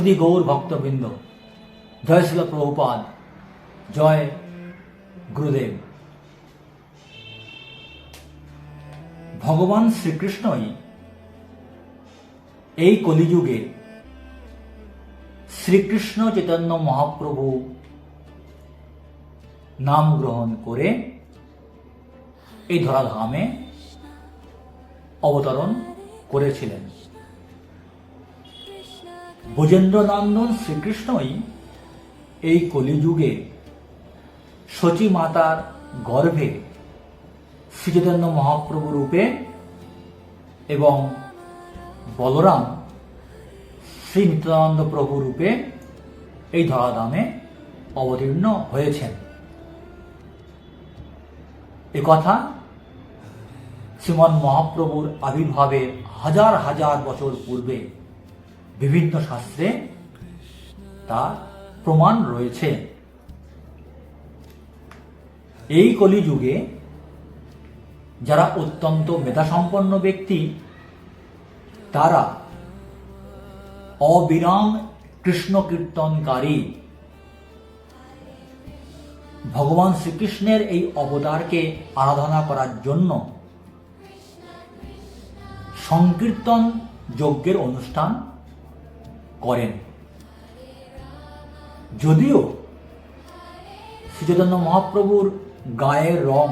সুধী গৌর ভক্তবৃন্দ, জয় শিল প্রভুপাদ, জয় গুরুদেব। ভগবান শ্রীকৃষ্ণই এই কলিযুগে শ্রীকৃষ্ণ চৈতন্য মহাপ্রভু নাম গ্রহণ করে এই ধরাধামে অবতরণ করেছিলেন। ব্রজেন্দ্রনন্দন শ্রীকৃষ্ণই এই কলিযুগে শচী মাতার গর্ভে শ্রীচৈতন্য মহাপ্রভু রূপে এবং বলরাম শ্রী নিত্যানন্দ প্রভু রূপে এই ধরাধামে অবতীর্ণ হয়েছেন। একথা শ্রীমন মহাপ্রভুর আবির্ভাবের হাজার হাজার বছর পূর্বে বিভিন্ন শাস্ত্রে তার প্রমাণ রয়েছে। এই কলিযুগে যারা অত্যন্ত মেধাসম্পন্ন ব্যক্তি, তারা অবিরাম কৃষ্ণ কীর্তনকারী ভগবান শ্রীকৃষ্ণের এই অবতারকে আরাধনা করার জন্য সংকীর্তন যজ্ঞের অনুষ্ঠান করেন। যদিও শ্রীচৈতন্য মহাপ্রভুর গায়ের রং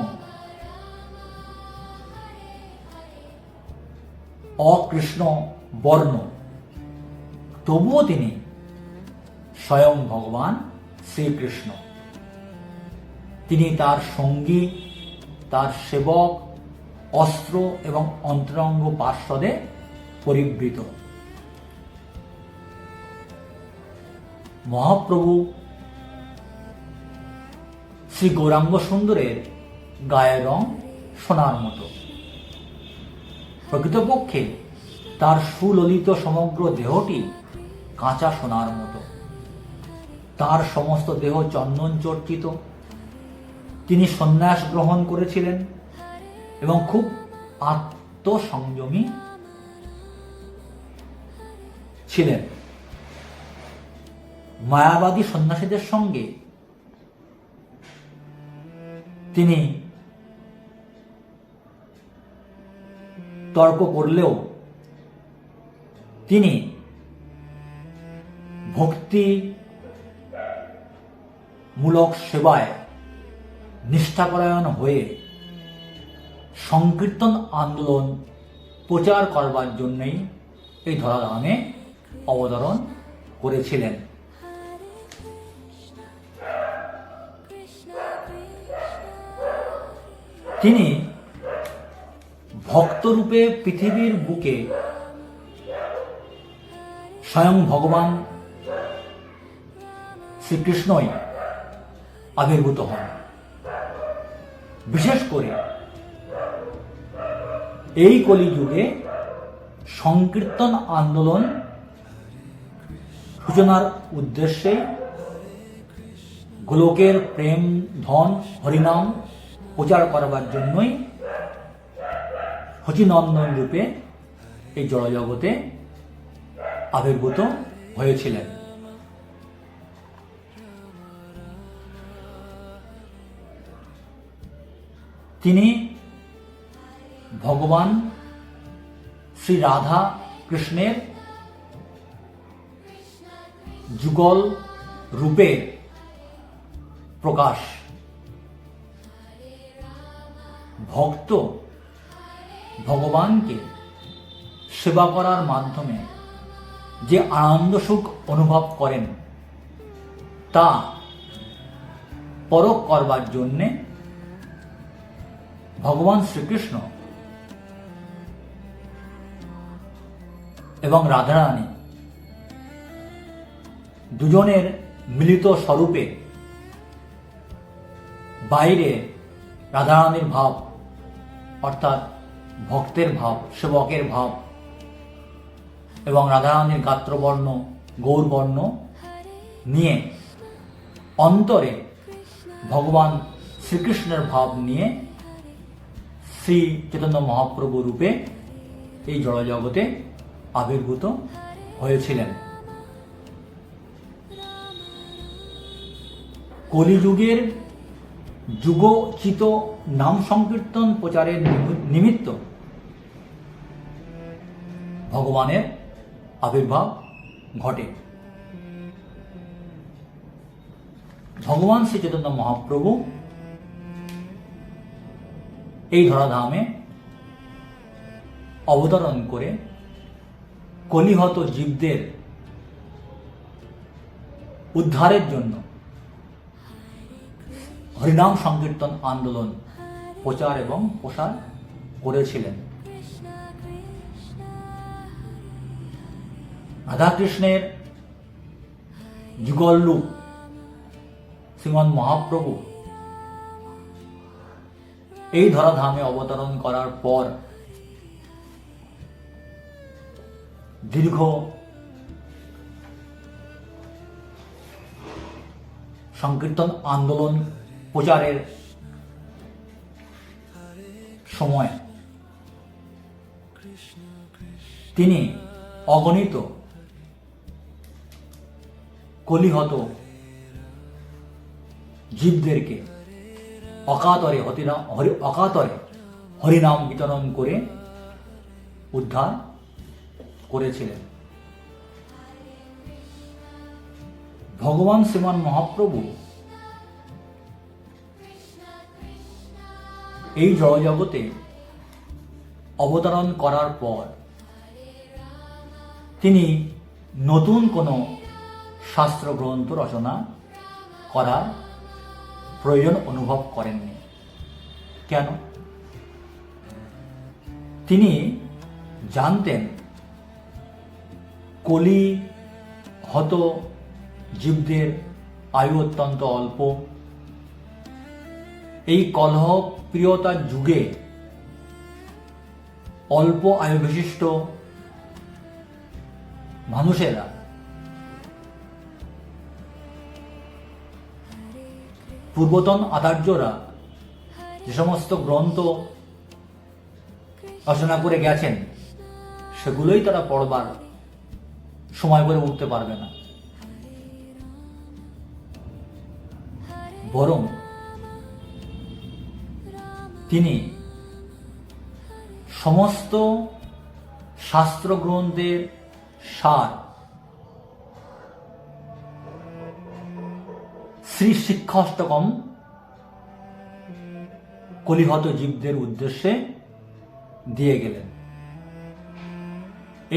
অকৃষ্ণ বর্ণ, তবুও তিনি স্বয়ং ভগবান শ্রীকৃষ্ণ। তিনি তার সঙ্গী, তার সেবক, অস্ত্র এবং অন্তরঙ্গ পার্শ্বদে পরিবৃত। মহাপ্রভু শ্রী গৌরাঙ্গ সুন্দরের গায়ের রং সোনার মতো। প্রকৃতপক্ষে তার সুললিত সমগ্র দেহটি কাঁচা সোনার মতো। তার সমস্ত দেহ চন্দন চর্চিত। তিনি সন্ন্যাস গ্রহণ করেছিলেন এবং খুব আত্মসংযমী ছিলেন। মায়াবাদী সন্ন্যাসীদের সঙ্গে তিনি তর্ক করলেও তিনি ভক্তিমূলক সেবায় নিষ্ঠাপরায়ণ হয়ে সংকীর্তন আন্দোলন প্রচার করবার জন্যই এই ধরাধামে অবতরণ করেছিলেন। তিনি ভক্তরূপে পৃথিবীর বুকে স্বয়ং ভগবান শ্রীকৃষ্ণই আবির্ভূত হন। বিশেষ করে এই কলিযুগে সংকীর্তন আন্দোলন সূচনার উদ্দেশ্যে গোলকের প্রেম ধন হরিনাম প্রচার করবার জন্যই শচীনন্দন রূপে এই জড়জগতে আবির্ভূত হয়েছিলেন। তিনি ভগবান শ্রী রাধা কৃষ্ণের যুগল রূপের প্রকাশ। ভক্ত ভগবানকে সেবা করার মাধ্যমে যে আনন্দ সুখ অনুভব করেন, তা পরখ করবার জন্যে ভগবান শ্রীকৃষ্ণ এবং রাধারানী দুজনের মিলিত স্বরূপে বাইরে রাধারানীর ভাব অর্থাৎ ভক্তের ভাব, সেবকের ভাব এবং রাধারানীর গাত্রবর্ণ গৌরবর্ণ নিয়ে অন্তরে ভগবান শ্রীকৃষ্ণের ভাব নিয়ে শ্রী চৈতন্য মহাপ্রভু রূপে এই জড়জগতে আবির্ভূত হয়েছিলেন। কলিযুগের যুগোচিত নাম সংকীর্তন প্রচারের নিমিত্ত ভগবানের আবির্ভাব ঘটে। ভগবান শ্রী চৈতন্য মহাপ্রভু এই ধরাধামে অবতরণ করে কলিহত জীবদের উদ্ধারের জন্য হরিনাম সংকীর্তন আন্দোলন প্রচার এবং প্রসার করেছিলেন। রাধাকৃষ্ণের যুগল রূপ শ্রীমন মহাপ্রভু এই ধরাধামে অবতরণ করার পর দীর্ঘ সংকীর্তন আন্দোলন প্রচারের সময় তিনি অগণিত কলিহত জীবদেরকে অকাতরে হরিনাম বিতরণ করে উদ্ধার করেছিলেন। ভগবান শ্রীমান মহাপ্রভু এই জগতে অবতরণ করার পর তিনি নতুন কোনো শাস্ত্র গ্রন্থ রচনা করার প্রয়োজন অনুভব করেননি। কেন? তিনি জানতেন কলি হত জীবদের আয়ু অত্যন্ত অল্প। এই কলহ প্রিয়তার যুগে অল্প আয়ু বিশিষ্ট মানুষেরা পূর্বতন আচার্যরা যে সমস্ত গ্রন্থ রচনা করে গেছেন সেগুলোই তারা পড়বার সময় করে উঠতে পারবে না। বরং তিনি সমস্ত শাস্ত্র গ্রন্থের সার শ্রী শিক্ষাষ্টকম কলিহত জীবদের উদ্দেশ্যে দিয়ে গেলেন।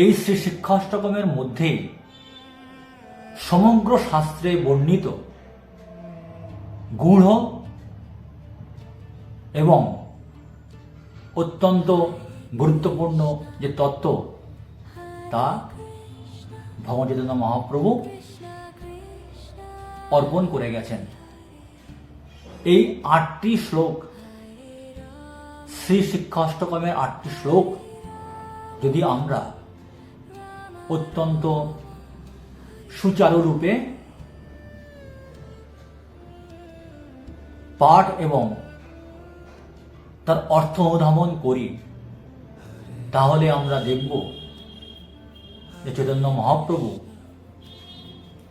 এই শ্রী শিক্ষাষ্টকমের মধ্যেই সমগ্র শাস্ত্রে বর্ণিত গূঢ় এবং অত্যন্ত গুরুত্বপূর্ণ যে তত্ত্ব তা ভগবান চৈতন্য মহাপ্রভু অর্পণ করে গেছেন। এই 8টি শ্লোক, শ্রী শিক্ষাষ্টকমের 8টি শ্লোক যদি আমরা অত্যন্ত সুচারুরূপে পাঠ এবং তার অর্থ অনুধাবন করি, তাহলে আমরা দেখব যে চৈতন্য মহাপ্রভু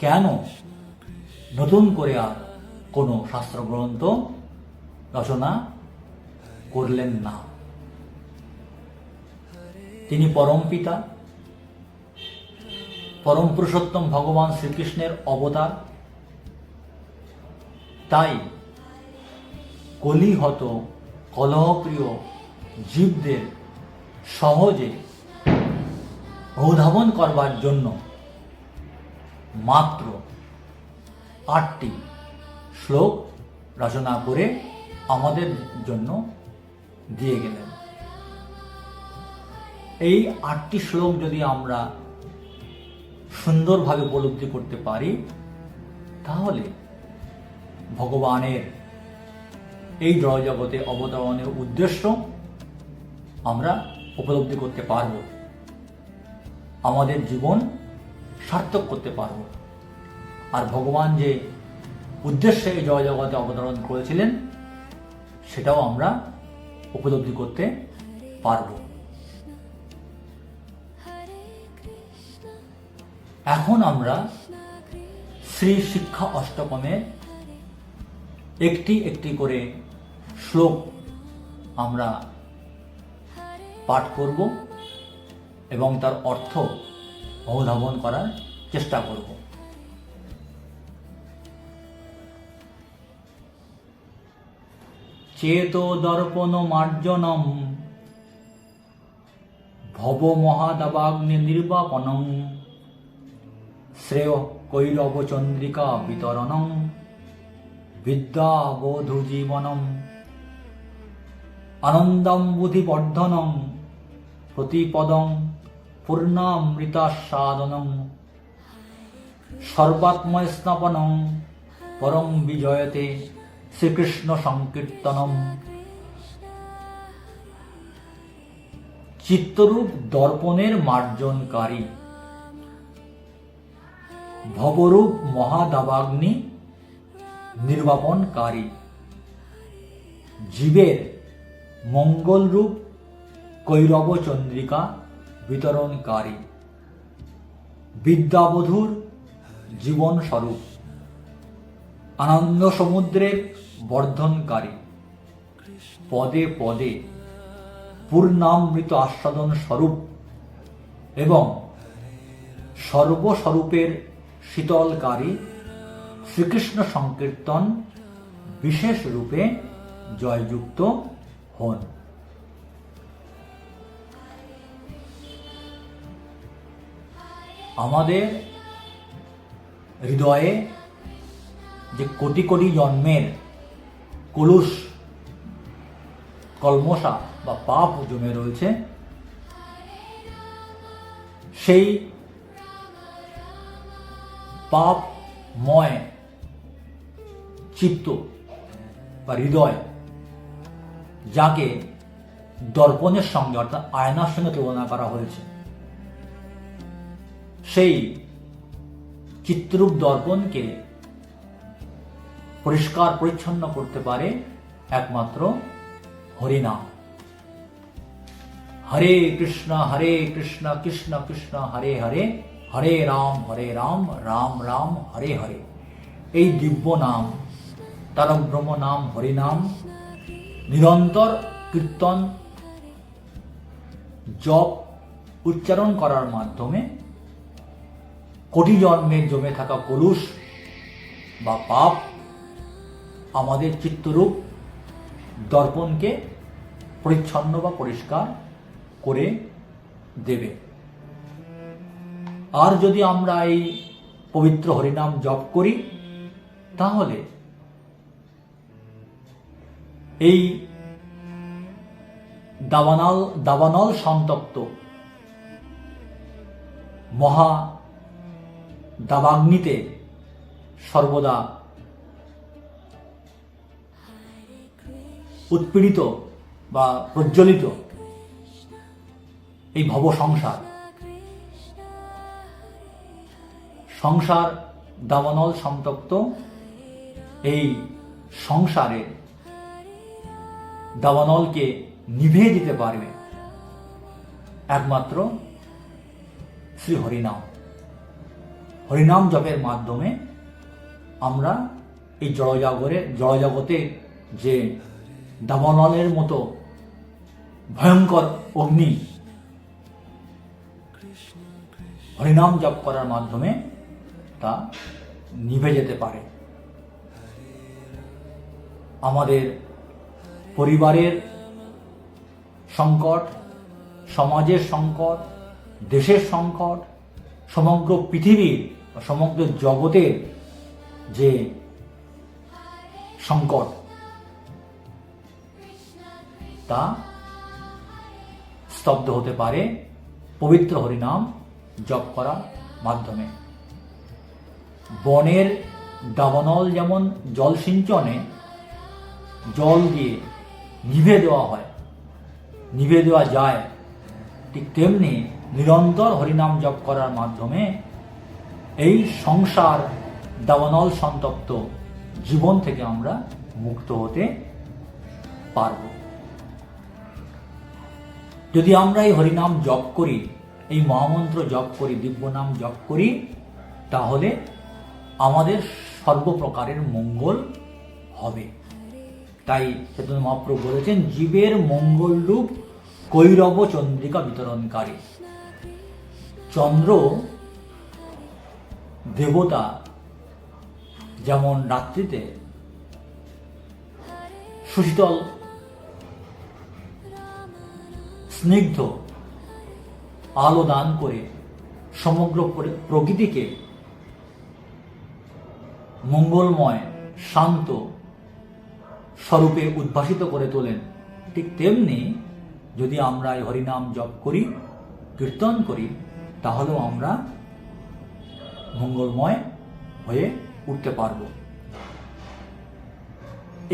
কেন নতুন করে আর কোনো শাস্ত্রগ্রন্থ রচনা করলেন না। তিনি পরম পিতা, পরম পুরুষোত্তম ভগবান শ্রীকৃষ্ণের অবতার। তাই কলিহত কলহপ্রিয় জীবদের সহজে অনুধাবন করবার জন্য মাত্র 8টি শ্লোক রচনা করে আমাদের জন্য দিয়ে গেলেন। এই 8টি শ্লোক যদি আমরা সুন্দরভাবে উপলব্ধি করতে পারি, তাহলে ভগবানের এই জগতে অবতরণের উদ্দেশ্য আমরা উপলব্ধি করতে পারব, আমাদের জীবন সার্থক করতে পারব। আর ভগবান যে উদ্দেশ্যে এই জগতে অবতরণ করেছিলেন সেটাও আমরা উপলব্ধি করতে পারব। এখন আমরা শ্রী শিক্ষা অষ্টকমের একটি একটি করে শ্লোক আমরা পাঠ করব এবং তার অর্থ অনুধাবন করার চেষ্টা করব। চেতো দর্পণ মার্জনম ভব মহাদাবাগ্নি নির্বাপনম শ্রেয় কৈরব চন্দ্রিকা বিতরণম বিদ্যাবোধু জীবনম আনন্দম বুধিবর্ধনম প্রতিপদম পূর্ণামৃতাস্বাদনম সর্বাত্ময় স্নাপনম পরম বিজয়তে শ্রীকৃষ্ণ সংকীর্তনম। চিত্তরূপ দর্পণের মার্জনকারী, ভবরূপ মহাদাবাগ্নি নির্বাপনকারী, জীবের মঙ্গলরূপ কৈরব চন্দ্রিকা বিতরণকারী, বিদ্যাবধূর জীবন স্বরূপ, আনন্দ সমুদ্রের বর্ধনকারী, পদে পদে পূর্ণামৃত আস্বাদন স্বরূপ এবং সর্বস্বরূপের শীতলকারী শ্রীকৃষ্ণ সংকীর্তন বিশেষ রূপে জয়যুক্ত হন। আমাদের হৃদয়ে যে কোটি কোটি জন্মের কলুষ কলমশা বা পাপ জমে রয়েছে, সেই পাপময় চিত্ত বা হৃদয়, যাকে দর্পণের সঙ্গে অর্থাৎ আয়নার সঙ্গে তুলনা করা হয়েছে, সেই চিত্ররূপ দর্পণকে পরিষ্কার পরিচ্ছন্ন করতে পারে একমাত্র হরিনাম। হরে কৃষ্ণ কৃষ্ণ কৃষ্ণ হরে হরে, হরে রাম রাম রাম হরে হরে। এই দিব্য নাম, তারক ব্রহ্ম নাম হরিনাম নিরন্তর কীর্তন জপ উচ্চারণ করার মাধ্যমে কোটি জন্মের জমে থাকা কলুষ বা পাপ আমাদের চিত্তরূপ দর্পণকে পরিচ্ছন্ন বা পরিষ্কার করে দেবে। আর যদি আমরা এই পবিত্র হরিনাম জপ করি, তাহলে এই দাবানল সন্তপ্ত মহা দাবাগ্নিতে সর্বদা উৎপীড়িত বা প্রজ্বলিত এই ভব সংসার দাবানল সন্তপ্ত এই সংসারে দাবানলকে নিভিয়ে দিতে পারবে একমাত্র শ্রী হরিনাম। হরিনাম জপের মাধ্যমে আমরা এই জড়জগতে যে দাবানলের মতো ভয়ঙ্কর অগ্নি হরিনাম জপ করার মাধ্যমে তা নিভে যেতে পারে। আমাদের পরিবারের সংকট, সমাজের সংকট, দেশের সংকট, সমগ্র পৃথিবীর সমগ্র জগতের যে সংকট, তা স্তব্ধ হতে পারে পবিত্র হরিনাম জপ করার মাধ্যমে। বনের দাবানল যেমন জল সিঞ্চনে জল দিয়ে নিভে দেওয়া যায়, ঠিক তেমনি নিরন্তর হরিনাম জপ করার মাধ্যমে এই সংসার দাবানল সন্তপ্ত জীবন থেকে আমরা মুক্ত হতে পারব। যদি আমরা এই হরিনাম জপ করি, এই মহামন্ত্র জপ করি, দিব্য নাম জপ করি, তাহলে আমাদের সর্বপ্রকারের মঙ্গল হবে। তাই চৈতন্য মহাপ্রভু বলেছেন, জীবের মঙ্গল রূপ কৈরব চন্দ্রিকা বিতরণকারী। চন্দ্র দেবতা যেমন রাত্রিতে সুশীতল স্নিগ্ধ আলো দান করে সমগ্র প্রকৃতিকে মঙ্গলময় শান্ত স্বরূপে উদ্ভাসিত করে তোলেন, ঠিক তেমনি যদি আমরা এই হরিনাম জপ করি, কীর্তন করি, তাহলেও আমরা মঙ্গলময় হয়ে উঠতে পারব।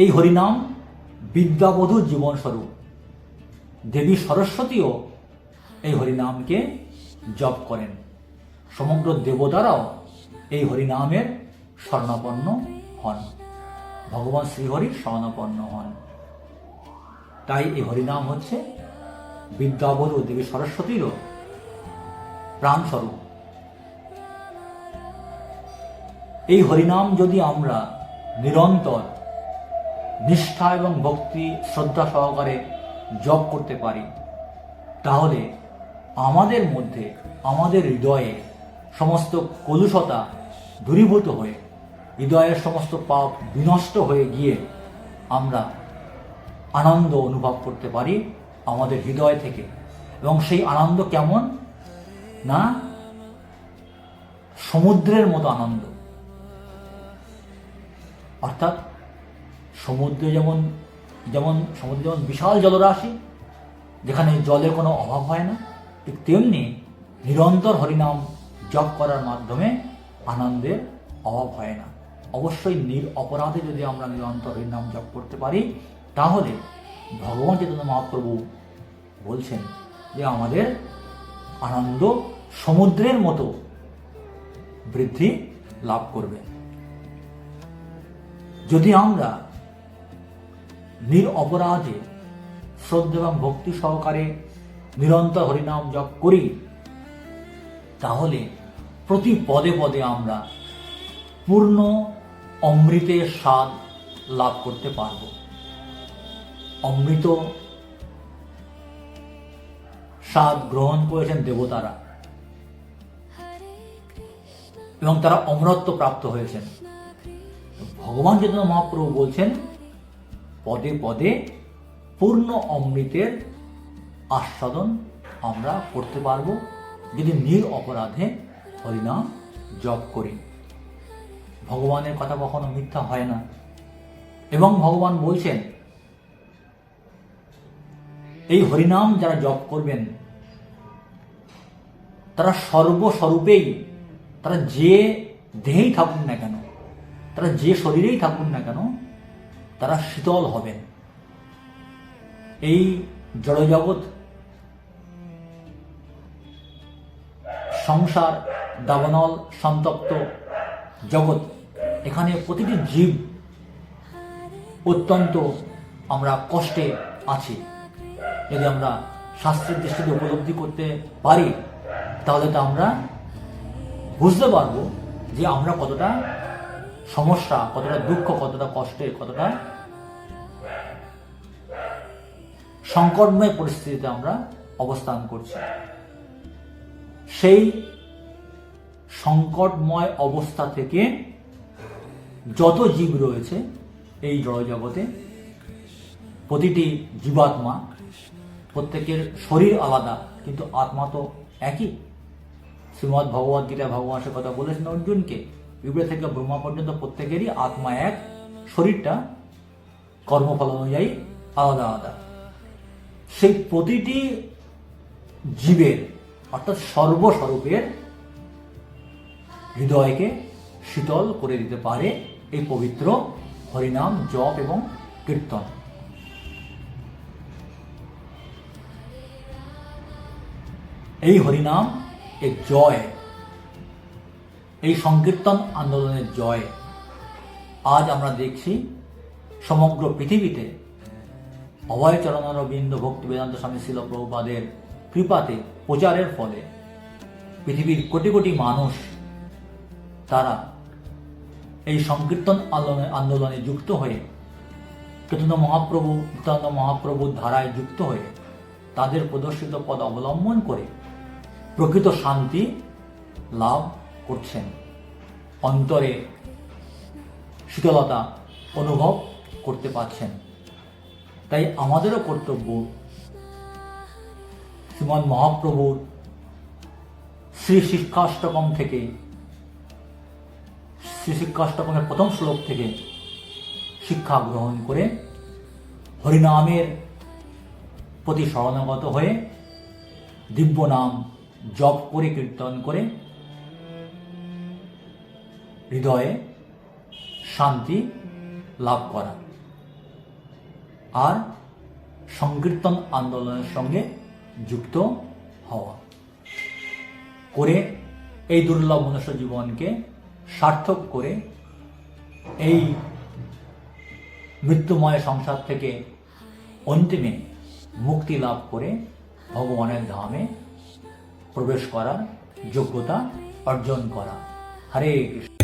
এই হরিনাম বিদ্যাবধূ জীবনস্বরূপ। দেবী সরস্বতীও এই হরিনামকে জপ করেন। সমগ্র দেবতারাও এই হরিনামের শরণাপন্ন হন, ভগবান শ্রীহরির শরণাপন্ন হন। তাই এই হরিনাম হচ্ছে বিদ্যাবধূ দেবী সরস্বতীরও প্রাণস্বরূপ। এই হরিনাম যদি আমরা নিরন্তর নিষ্ঠা এবং ভক্তি শ্রদ্ধা সহকারে জপ করতে পারি, তাহলে আমাদের মধ্যে, আমাদের হৃদয়ে সমস্ত কলুষতা দূরীভূত হয়ে, হৃদয়ের সমস্ত পাপ বিনষ্ট হয়ে গিয়ে আমরা আনন্দ অনুভব করতে পারি আমাদের হৃদয় থেকে। এবং সেই আনন্দ কেমন না, সমুদ্রের মতো আনন্দ। অর্থাৎ সমুদ্রে যেমন বিশাল জলরাশি, যেখানে জলের কোনো অভাব হয় না, ঠিক তেমনি নিরন্তর হরিনাম জপ করার মাধ্যমে আনন্দের অভাব হয় না। অবশ্যই অপরাধে যদি আমরা নিরন্তর হরিনাম জপ করতে পারি, তাহলে ভগবান চৈতন্য মহাপ্রভু বলছেন যে আমাদের আনন্দ সমুদ্রের মতো বৃদ্ধি লাভ করবে। যদি আমরা অপরাধে শ্রদ্ধা এবং ভক্তি সহকারে নিরন্তর হরিনাম জপ করি, তাহলে প্রতি পদে পদে আমরা পূর্ণ অমৃতের স্বাদ লাভ করতে পারব। অমৃত স্বাদ গ্রহণ করেছেন দেবতারা এবং তারা অমরত্ব প্রাপ্ত হয়েছেন। ভগবান চৈতন্য মহাপ্রভু বলছেন, পদে পদে পূর্ণ অমৃতের আস্বাদন আমরা করতে পারব যদি অপরাধে হরিনাম জপ করি। ভগবানের কথা কখনো মিথ্যা হয় না। এবং ভগবান বলছেন, এই হরিনাম যারা জপ করবেন, তারা সর্বস্বরূপেই, তারা যে দেহেই থাকুন না কেন, তারা যে শরীরেই থাকুন না কেন, তারা শীতল হবেন। এই জড়জগৎ, সংসার, দাবানল সন্তপ্ত জগৎ, এখানে প্রতিটি জীব অত্যন্ত আমরা কষ্টে আছি। যদি আমরা শাস্ত্রের দৃষ্টিতে উপলব্ধি করতে পারি, তাহলে তো আমরা বুঝতে পারবো যে আমরা কতটা সমস্যা, কতটা দুঃখ, কতটা কষ্টে, কতটা সংকটময় পরিস্থিতিতে আমরা অবস্থান করছি। সেই সংকটময় অবস্থা থেকে যত জীব রয়েছে এই জড়জগতে, প্রতিটি জীবাত্মা, প্রত্যেকের শরীর আলাদা কিন্তু আত্মা তো একই। শ্রীমদ্ ভগবদ গীতা ভগবান সে কথা বলেছেন অর্জুনকে, বিবেক থেকে ব্রহ্মা পর্যন্ত প্রত্যেকেরই আত্মা এক, শরীরটা কর্মফল অনুযায়ী আলাদা আলাদা। সেই প্রতিটি জীবের অর্থাৎ সর্বস্বরূপের হৃদয়কে শীতল করে দিতে পারে এই পবিত্র হরিনাম জপ এবং কীর্তন। এই হরিনাম এর জয়, এই সংকীর্তন আন্দোলনের জয় আজ আমরা দেখছি সমগ্র পৃথিবীতে অভয় চরণারবিন্দ ভক্তি বেদান্ত স্বামী শিল প্রভুপাদের কৃপাতে, প্রচারের ফলে পৃথিবীর কোটি কোটি মানুষ তারা এই সংকীর্তন আন্দোলনে যুক্ত হয়ে চৈতন্য মহাপ্রভু নিত্যানন্দ মহাপ্রভুর ধারায় যুক্ত হয়ে তাদের প্রদর্শিত পদ অবলম্বন করে প্রকৃত শান্তি লাভ করছেন, অন্তরে শীতলতা অনুভব করতে পারছেন। তাই আমাদেরও কর্তব্য শ্রীমদ্ মহাপ্রভুর শ্রী শিক্ষাষ্টকম থেকে, শ্রী শিক্ষাষ্টকমের প্রথম শ্লোক থেকে শিক্ষা গ্রহণ করে হরিনামের প্রতি শরণাগত হয়ে দিব্য নাম জপ করে কীর্তন করে হৃদয়ে শান্তি লাভ করা আর সংকীর্তন আন্দোলনের সঙ্গে যুক্ত হওয়া করে এই দুর্লভ মনুষ্য জীবনকে সার্থক করে এই মৃত্যুময় সংসার থেকে অন্তিমে মুক্তি লাভ করে ভগবানের ধামে প্রবেশ করার যোগ্যতা অর্জন করা। হরে কৃষ্ণ।